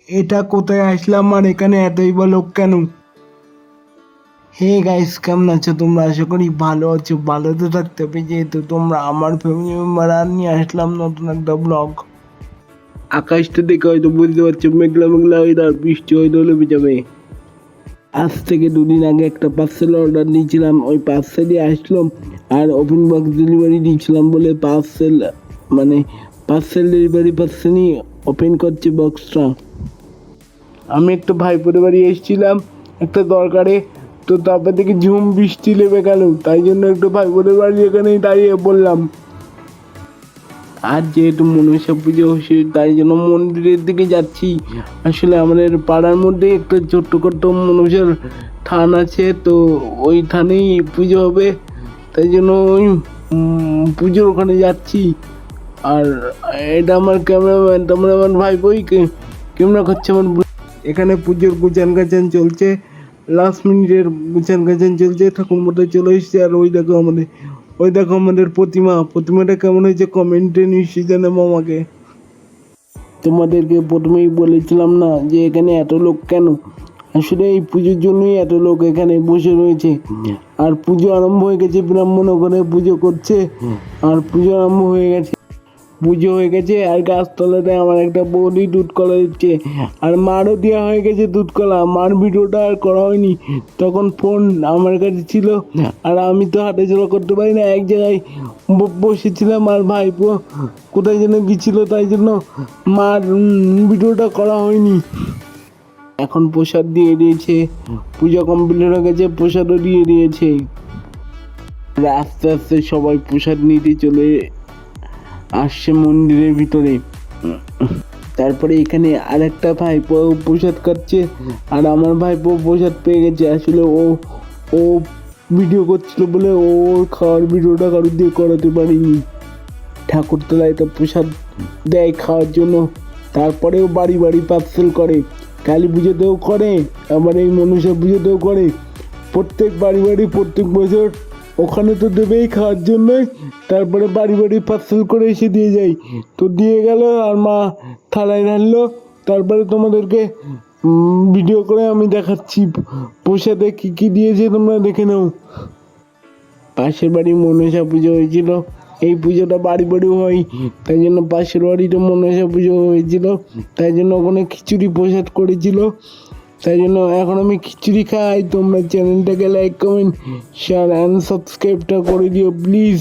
এটা কোথায় আসলাম আর এখানে এতই বা লোক কেন? হে গাইস, কেমন আছো তোমরা? আশা করি ভালো আছো। ভালো তো থাকতে হবে, যেহেতু তোমরা আমার ফ্যামিলি মেম্বার। আর নিয়ে আসলাম নতুন একটা ব্লগ। আকাশটা দেখে হয়তো বুঝতে পারছো, মেঘলা মেঘলা ওয়েদার, বৃষ্টি হয়তো লেগে যাবে। আজ থেকে দুদিন আগে একটা পার্সেল অর্ডার দিয়েছিলাম, ওই পার্সেলই আসলো। আর ওপেন বক্স ডেলিভারি দিয়েছিলাম বলে পার্সেল, মানে পার্সেল ডেলিভারি পার্সনই ওপেন করছে বক্সটা। আমি একটা ভাইপোর বাড়ি এসেছিলাম একটা দরকারে, তো তারপর থেকে ঝুম বৃষ্টি নেমে গেল, তাই জন্য একটু ভাইপোর বাড়ি এখানেই দাঁড়িয়ে বললাম। আর যেহেতু মনসা পুজো হচ্ছে, তাই জন্য মন্দিরের দিকে যাচ্ছি। আসলে আমাদের পাড়ার মধ্যে একটা ছোট্টখাটো মনসার থান আছে, তো ওই থানেই পুজো হবে, তাই জন্য ওই পুজোর ওখানে যাচ্ছি। আর এটা আমার ক্যামেরাম্যান, তোমরা আমার ভাইপোই ক্যামেরা করছে আমার। এখানে পুজোর গুছান গাছান চলছে, লাস্ট মিনিটের গুছান গাছান চলছে, ঠাকুর মতো চলে এসছে। আর ওই দেখো আমাদের প্রতিমাটা কেমন হয়েছে কমেন্টে নিশ্চয়ই জানাবো আমাকে। তোমাদেরকে প্রথমেই বলেছিলাম না যে এখানে এত লোক কেন? আসলে এই পুজোর জন্যই এত লোক এখানে বসে রয়েছে। আর পুজো আরম্ভ হয়ে গেছে, ব্রাহ্মণ ওখানে পুজো করছে। আর পুজো আরম্ভ হয়ে গেছে, পুজো হয়ে গেছে। আর গাছতলাতে আমার একটা বৌদি দুধ কলা দিচ্ছে, আর মারও দেওয়া হয়ে গেছে দুধ কলা। মার ভিডিওটা আর করা হয়নি, তখন ফোন আমার কাছে ছিল, আর আমি তো হাঁটাচলা করতে পারি না, এক জায়গায় বসেছিলাম। আর ভাইপো কোথায় যেন গেছিল, তাই জন্য মার ভিডিওটা করা হয়নি। এখন প্রসাদ দিয়ে দিয়েছে, পূজা কমপ্লিট হয়ে গেছে, প্রসাদও দিয়ে দিয়েছে। আস্তে আস্তে সবাই প্রসাদ নিতে চলে আসছে মন্দিরের ভিতরে। তারপরে এখানে আরেকটা ভাইপো প্রসাদ খাচ্ছে, আর আমার ভাইপো প্রসাদ পেয়ে গেছে। আসলে ও ভিডিও করছিল বলে ওর খাওয়ার ভিডিওটা কারোর দিয়ে করাতে পারিনি। ঠাকুরতলায় তো প্রসাদ দেয় খাওয়ার জন্য, তারপরেও বাড়ি বাড়ি পার্সেল করে। কালী পুজোতেও করে, আবার এই মনসা পুজোতেও করে। প্রত্যেক বাড়ি বাড়ি প্রত্যেক বছর ওখানে তো দেবেই খাওয়ার জন্য, তারপরে বাড়ি বাড়ি পার্সেল করে এসে দিয়ে যায়। তো দিয়ে গেল, আর মা থালায় ঢাললো। তারপরে তোমাদেরকে ভিডিও করে আমি দেখাচ্ছি প্রসাদে কী কী দিয়েছে, তোমরা দেখে নাও। পাশের বাড়ি মনসা পুজো হয়েছিল, এই পুজোটা বাড়ি বাড়িও হয়, তাই জন্য পাশের বাড়িতে মনসা পুজো হয়েছিল, তাই জন্য ওখানে খিচুড়ি প্রসাদ করেছিল। তাই জন্য এখন আমি খিচুড়ি খাই। তোমরা চ্যানেলটাকে লাইক, কমেন্ট, শেয়ার অ্যান্ড সাবস্ক্রাইবটা করে দিও প্লিজ।